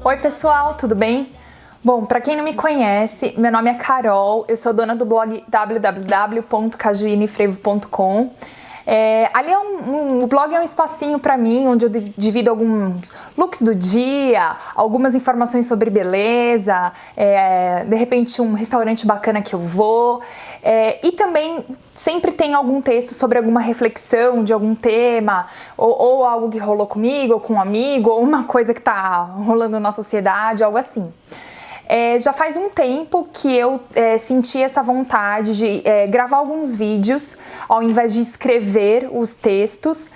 Oi pessoal, tudo bem? Bom, para quem não me conhece, meu nome é Carol, eu sou dona do blog www.cajuinefrevo.com. O blog é um espacinho para mim, onde eu divido alguns looks do dia, algumas informações sobre beleza, de repente um restaurante bacana que eu vou, e também sempre tem algum texto sobre alguma reflexão de algum tema, ou algo que rolou comigo, ou com um amigo, ou uma coisa que tá rolando na sociedade, algo assim. Já faz um tempo que eu senti essa vontade de gravar alguns vídeos, ao invés de escrever os textos,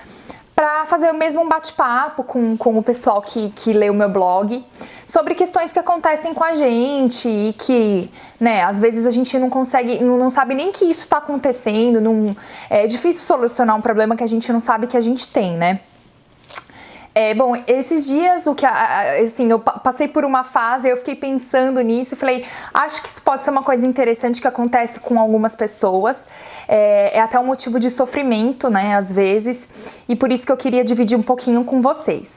para fazer mesmo um bate-papo com o pessoal que lê o meu blog, sobre questões que acontecem com a gente e que, né, às vezes a gente não consegue, não sabe nem que isso está acontecendo, é difícil solucionar um problema que a gente não sabe que a gente tem, né? Bom, esses dias, eu passei por uma fase, eu fiquei pensando nisso e falei, acho que isso pode ser uma coisa interessante que acontece com algumas pessoas, é até um motivo de sofrimento, né, às vezes, e por isso que eu queria dividir um pouquinho com vocês.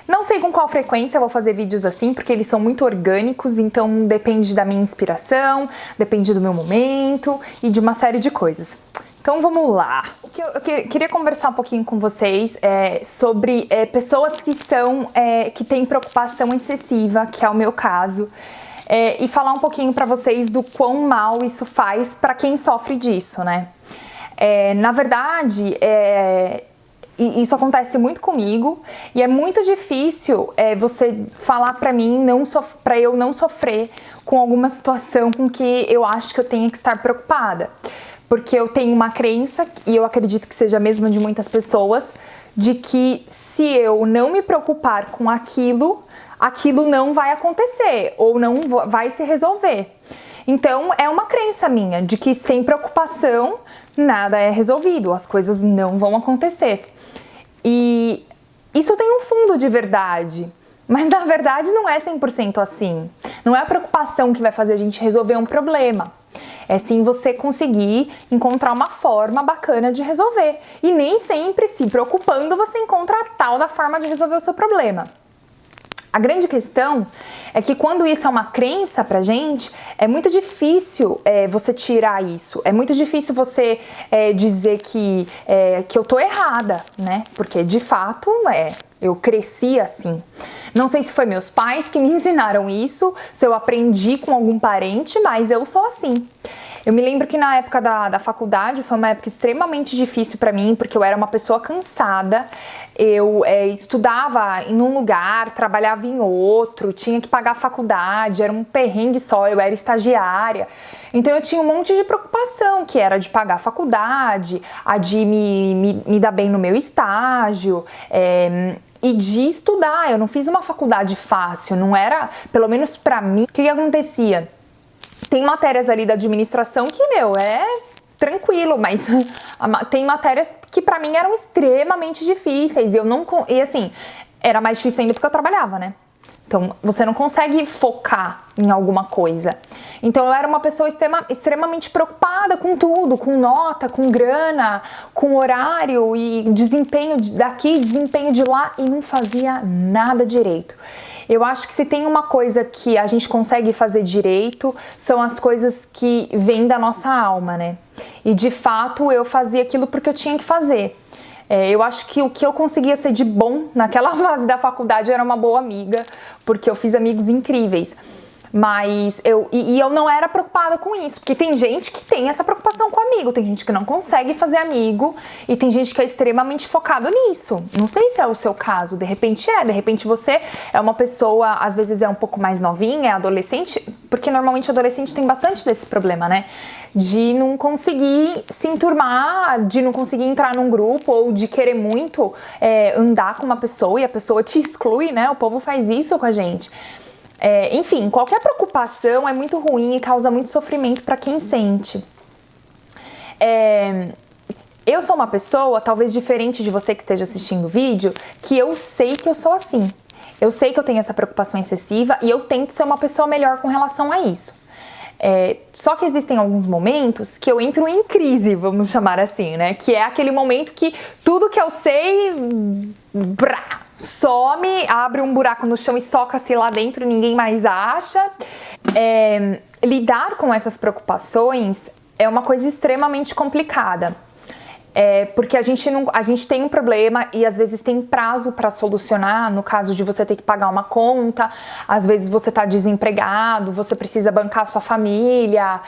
Não sei com qual frequência eu vou fazer vídeos assim, porque eles são muito orgânicos, então depende da minha inspiração, depende do meu momento e de uma série de coisas. Então vamos lá. O que eu queria conversar um pouquinho com vocês sobre pessoas que têm preocupação excessiva, que é o meu caso, e falar um pouquinho para vocês do quão mal isso faz para quem sofre disso, né? Na verdade, isso acontece muito comigo e é muito difícil você falar para mim, para eu não sofrer com alguma situação com que eu acho que eu tenha que estar preocupada. Porque eu tenho uma crença, e eu acredito que seja a mesma de muitas pessoas, de que se eu não me preocupar com aquilo não vai acontecer, ou não vai se resolver. Então, é uma crença minha, de que sem preocupação, nada é resolvido, as coisas não vão acontecer. E isso tem um fundo de verdade, mas na verdade não é 100% assim. Não é a preocupação que vai fazer a gente resolver um problema. É sim você conseguir encontrar uma forma bacana de resolver. E nem sempre, se preocupando, você encontra a tal da forma de resolver o seu problema. A grande questão é que quando isso é uma crença pra gente, é muito difícil você tirar isso. É muito difícil você dizer que eu tô errada, né? Porque de fato eu cresci assim. Não sei se foi meus pais que me ensinaram isso, se eu aprendi com algum parente, mas eu sou assim. Eu me lembro que na época da faculdade foi uma época extremamente difícil pra mim, porque eu era uma pessoa cansada, eu estudava em um lugar, trabalhava em outro, tinha que pagar a faculdade, era um perrengue só, eu era estagiária. Então eu tinha um monte de preocupação, que era de pagar a faculdade, a de me dar bem no meu estágio, e de estudar. Eu não fiz uma faculdade fácil, não era, pelo menos pra mim. O que acontecia? Tem matérias ali da administração que, é tranquilo, mas tem matérias que pra mim eram extremamente difíceis e assim, era mais difícil ainda porque eu trabalhava, né? Então, você não consegue focar em alguma coisa. Então, eu era uma pessoa extremamente preocupada com tudo, com nota, com grana, com horário e desempenho daqui, desempenho de lá, e não fazia nada direito. Eu acho que se tem uma coisa que a gente consegue fazer direito, são as coisas que vêm da nossa alma, né? E de fato, eu fazia aquilo porque eu tinha que fazer. Eu acho que o que eu conseguia ser de bom naquela fase da faculdade era uma boa amiga, porque eu fiz amigos incríveis. Mas eu não era preocupada com isso, porque tem gente que tem essa preocupação com amigo, tem gente que não consegue fazer amigo e tem gente que é extremamente focado nisso. Não sei se é o seu caso, de repente você é uma pessoa, às vezes é um pouco mais novinha, é adolescente, porque normalmente adolescente tem bastante desse problema, né? De não conseguir se enturmar, de não conseguir entrar num grupo ou de querer muito andar com uma pessoa e a pessoa te exclui, né? O povo faz isso com a gente. Enfim, qualquer preocupação é muito ruim e causa muito sofrimento para quem sente. Eu sou uma pessoa, talvez diferente de você que esteja assistindo o vídeo, que eu sei que eu sou assim. Eu sei que eu tenho essa preocupação excessiva e eu tento ser uma pessoa melhor com relação a isso. Só que existem alguns momentos que eu entro em crise, vamos chamar assim, né? Que é aquele momento que tudo que eu sei some, abre um buraco no chão e soca-se lá dentro, ninguém mais acha. Lidar com essas preocupações é uma coisa extremamente complicada. Porque a gente tem um problema e às vezes tem prazo para solucionar, no caso de você ter que pagar uma conta, às vezes você tá desempregado, você precisa bancar a sua família,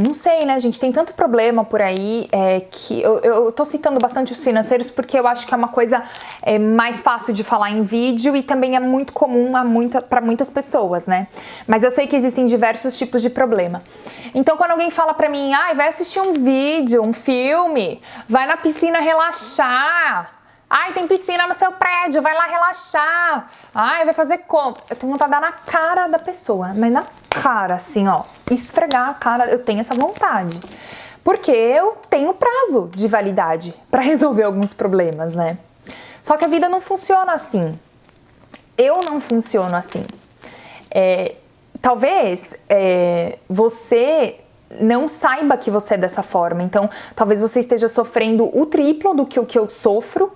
não sei, né, gente, tem tanto problema por aí, que eu tô citando bastante os financeiros porque eu acho que é uma coisa mais fácil de falar em vídeo e também é muito comum para muitas pessoas, né, mas eu sei que existem diversos tipos de problema. Então quando alguém fala pra mim, vai assistir um vídeo, um filme, vai na piscina relaxar. Tem piscina no seu prédio, vai lá relaxar. Vai fazer compra. Eu tenho vontade de dar na cara da pessoa, mas na cara, assim, ó, esfregar a cara, eu tenho essa vontade. Porque eu tenho prazo de validade para resolver alguns problemas, né? Só que a vida não funciona assim. Eu não funciono assim. Talvez você não saiba que você é dessa forma, então talvez você esteja sofrendo o triplo do que o que eu sofro,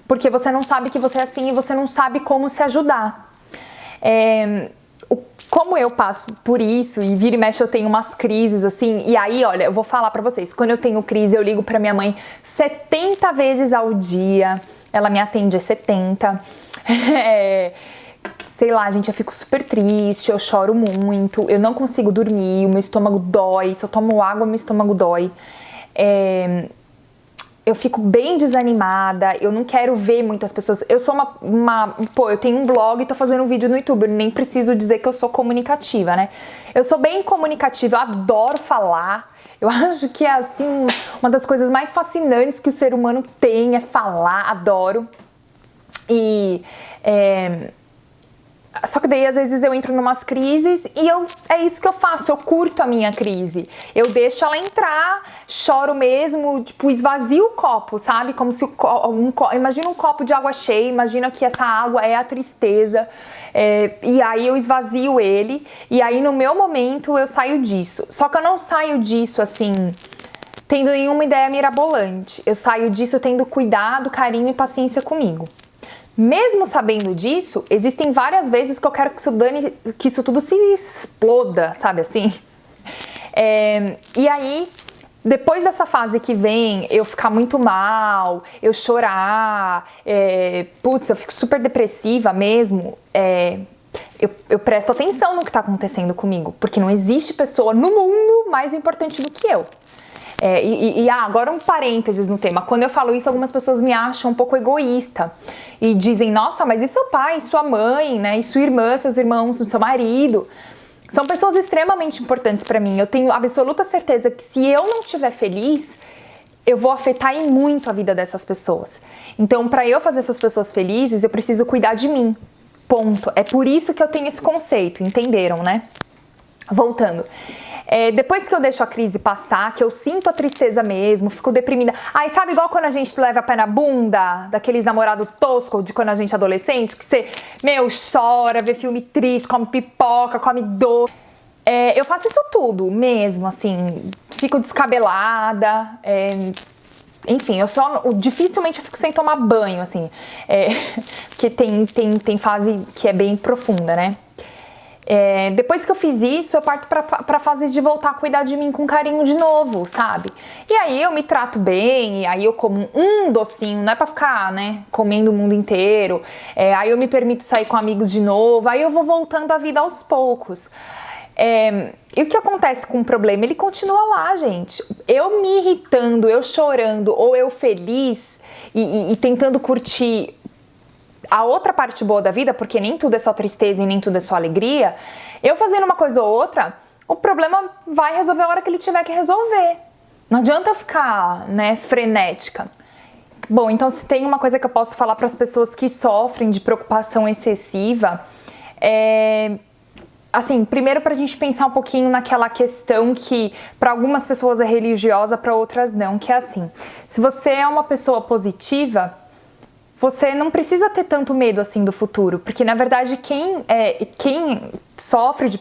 porque você não sabe que você é assim e você não sabe como se ajudar. Como eu passo por isso e vira e mexe eu tenho umas crises assim, e aí olha, eu vou falar pra vocês, quando eu tenho crise eu ligo pra minha mãe 70 vezes ao dia, ela me atende 70, sei lá, gente, eu fico super triste, eu choro muito, eu não consigo dormir, o meu estômago dói, se eu tomo água, meu estômago dói. Eu fico bem desanimada, eu não quero ver muitas pessoas. Eu sou eu tenho um blog e tô fazendo um vídeo no YouTube, eu nem preciso dizer que eu sou comunicativa, né? Eu sou bem comunicativa, eu adoro falar. Eu acho que é, assim, uma das coisas mais fascinantes que o ser humano tem é falar, adoro. Só que daí às vezes eu entro numas crises e é isso que eu faço, eu curto a minha crise. Eu deixo ela entrar, choro mesmo, tipo, esvazio o copo, sabe? Como se imagina um copo de água cheia, imagina que essa água é a tristeza, e aí eu esvazio ele, e aí no meu momento eu saio disso. Só que eu não saio disso assim, tendo nenhuma ideia mirabolante. Eu saio disso tendo cuidado, carinho e paciência comigo. Mesmo sabendo disso, existem várias vezes que eu quero que isso tudo se exploda, sabe assim? E aí, depois dessa fase que vem, eu ficar muito mal, eu chorar, eu fico super depressiva mesmo, eu presto atenção no que tá acontecendo comigo, porque não existe pessoa no mundo mais importante do que eu. Agora um parênteses no tema. Quando eu falo isso, algumas pessoas me acham um pouco egoísta e dizem, nossa, mas e seu pai, sua mãe, né, e sua irmã, seus irmãos, seu marido? São pessoas extremamente importantes pra mim. Eu tenho absoluta certeza que se eu não estiver feliz, eu vou afetar em muito a vida dessas pessoas. Então, pra eu fazer essas pessoas felizes, eu preciso cuidar de mim. Ponto. É por isso que eu tenho esse conceito, entenderam, né? Voltando. Depois que eu deixo a crise passar, que eu sinto a tristeza mesmo, fico deprimida. Sabe igual quando a gente leva pé na bunda, daqueles namorado tosco de quando a gente é adolescente, que você, chora, vê filme triste, come pipoca, come doce. Eu faço isso tudo mesmo, assim, fico descabelada, enfim, dificilmente eu fico sem tomar banho, assim, porque tem fase que é bem profunda, né? Depois que eu fiz isso, eu parto pra fase de voltar a cuidar de mim com carinho de novo, sabe? E aí eu me trato bem, e aí eu como um docinho, não é pra ficar, né, comendo o mundo inteiro. Aí eu me permito sair com amigos de novo, aí eu vou voltando a vida aos poucos. E o que acontece com o problema? Ele continua lá, gente. Eu me irritando, eu chorando, ou eu feliz e tentando curtir a outra parte boa da vida, porque nem tudo é só tristeza e nem tudo é só alegria, eu fazendo uma coisa ou outra, o problema vai resolver a hora que ele tiver que resolver. Não adianta ficar, né, frenética. Bom, então se tem uma coisa que eu posso falar para as pessoas que sofrem de preocupação excessiva, assim, primeiro pra gente pensar um pouquinho naquela questão que para algumas pessoas é religiosa, para outras não, que é assim, se você é uma pessoa positiva, você não precisa ter tanto medo assim do futuro, porque na verdade quem sofre de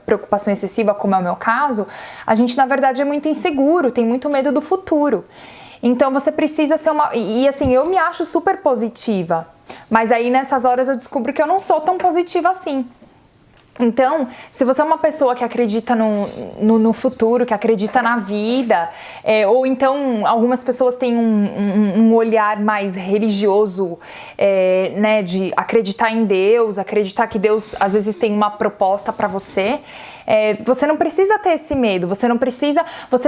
preocupação excessiva, como é o meu caso, a gente na verdade é muito inseguro, tem muito medo do futuro. Então você precisa ser uma... E assim, eu me acho super positiva, mas aí nessas horas eu descubro que eu não sou tão positiva assim. Então, se você é uma pessoa que acredita no futuro, que acredita na vida, ou então algumas pessoas têm um olhar mais religioso, né, de acreditar em Deus, acreditar que Deus às vezes tem uma proposta para você, você não precisa ter esse medo, você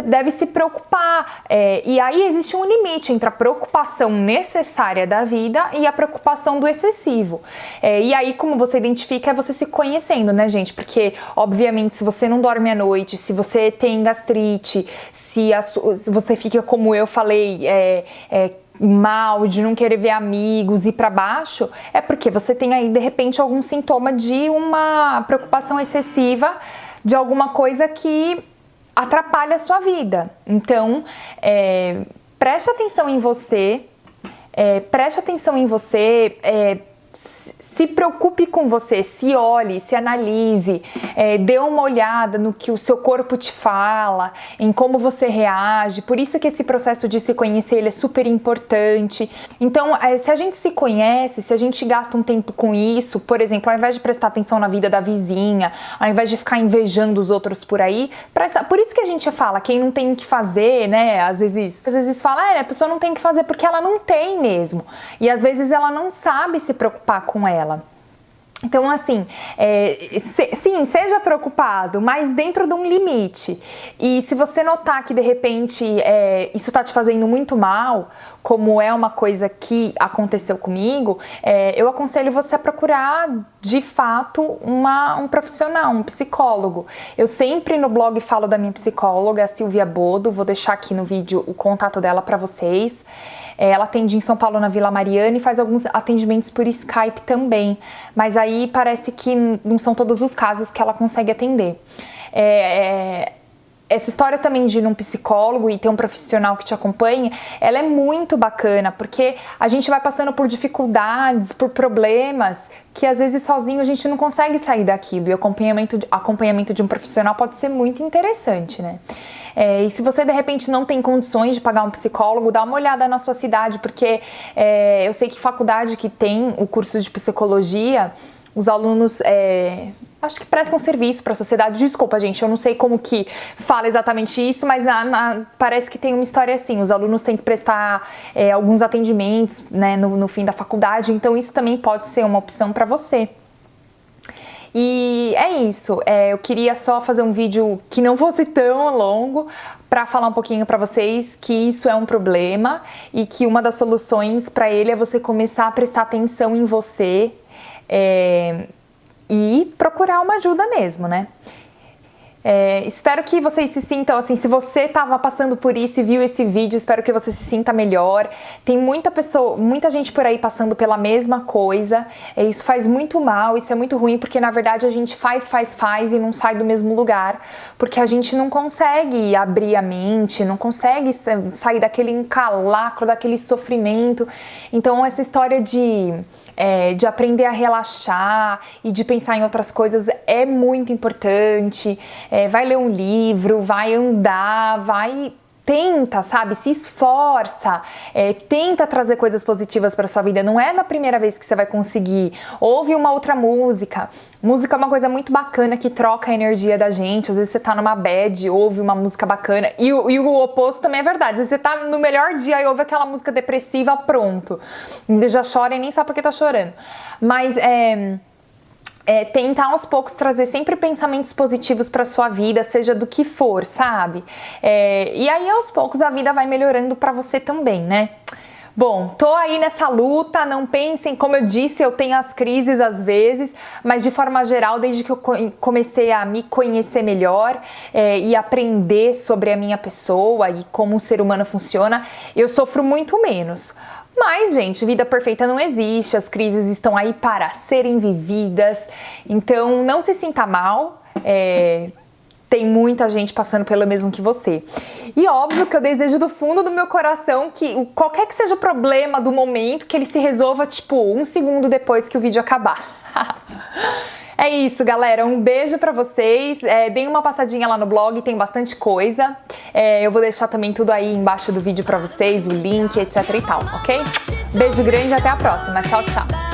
deve se preocupar, e aí existe um limite entre a preocupação necessária da vida e a preocupação do excessivo, e aí como você identifica é você se conhecendo, né, gente? Porque obviamente se você não dorme à noite, se você tem gastrite, se você fica como eu falei, mal, de não querer ver amigos, ir para baixo, é porque você tem aí de repente algum sintoma de uma preocupação excessiva, de alguma coisa que atrapalha a sua vida. Então, preste atenção em você, se preocupe com você, se olhe, se analise, dê uma olhada no que o seu corpo te fala, em como você reage. Por isso que esse processo de se conhecer ele é super importante. Então, se a gente se conhece, se a gente gasta um tempo com isso, por exemplo, ao invés de prestar atenção na vida da vizinha, ao invés de ficar invejando os outros por aí, por isso que a gente fala, quem não tem o que fazer, né? Às vezes fala, a pessoa não tem o que fazer porque ela não tem mesmo. E às vezes ela não sabe se preocupar com ela. Então, assim, sim, seja preocupado, mas dentro de um limite. E se você notar que, de repente, isso tá te fazendo muito mal, como é uma coisa que aconteceu comigo, eu aconselho você a procurar, de fato, um profissional, um psicólogo. Eu sempre no blog falo da minha psicóloga, a Silvia Bodo, vou deixar aqui no vídeo o contato dela para vocês. Ela atende em São Paulo, na Vila Mariana, e faz alguns atendimentos por Skype também. Mas aí parece que não são todos os casos que ela consegue atender. Essa história também de ir num psicólogo e ter um profissional que te acompanhe, ela é muito bacana, porque a gente vai passando por dificuldades, por problemas, que às vezes sozinho a gente não consegue sair daquilo. E o acompanhamento de um profissional pode ser muito interessante, né? E se você de repente não tem condições de pagar um psicólogo, dá uma olhada na sua cidade, porque eu sei que faculdade que tem o curso de psicologia, os alunos acho que prestam serviço para a sociedade. Desculpa, gente, eu não sei como que fala exatamente isso, mas parece que tem uma história assim, os alunos têm que prestar alguns atendimentos, né, no fim da faculdade, então isso também pode ser uma opção para você. E é isso, eu queria só fazer um vídeo que não fosse tão longo para falar um pouquinho para vocês que isso é um problema e que uma das soluções para ele é você começar a prestar atenção em você e procurar uma ajuda mesmo, né? Espero que vocês se sintam assim, se você estava passando por isso e viu esse vídeo, espero que você se sinta melhor. Tem muita gente por aí passando pela mesma coisa, isso faz muito mal, isso é muito ruim, porque na verdade a gente faz e não sai do mesmo lugar, porque a gente não consegue abrir a mente, não consegue sair daquele encalacro, daquele sofrimento. Então essa história de aprender a relaxar e de pensar em outras coisas é muito importante. Vai ler um livro, vai andar, tenta, sabe, se esforça, tenta trazer coisas positivas para sua vida. Não é na primeira vez que você vai conseguir. Ouve uma outra música. Música é uma coisa muito bacana que troca a energia da gente. Às vezes você tá numa bad, ouve uma música bacana. E o oposto também é verdade. Às vezes você tá no melhor dia e ouve aquela música depressiva, pronto. Já chora e nem sabe por que tá chorando. Mas tentar aos poucos trazer sempre pensamentos positivos para sua vida, seja do que for, sabe? E aí aos poucos a vida vai melhorando para você também, né? Bom, tô aí nessa luta, não pensem, como eu disse, eu tenho as crises às vezes, mas de forma geral, desde que eu comecei a me conhecer melhor e aprender sobre a minha pessoa e como o ser humano funciona, eu sofro muito menos. Mas, gente, vida perfeita não existe, as crises estão aí para serem vividas, então não se sinta mal, tem muita gente passando pelo mesmo que você. E óbvio que eu desejo do fundo do meu coração que qualquer que seja o problema do momento, que ele se resolva, tipo, 1 segundo depois que o vídeo acabar. É isso, galera. Um beijo pra vocês. Deem uma passadinha lá no blog, tem bastante coisa. Eu vou deixar também tudo aí embaixo do vídeo pra vocês, o link, etc e tal, ok? Beijo grande e até a próxima. Tchau, tchau.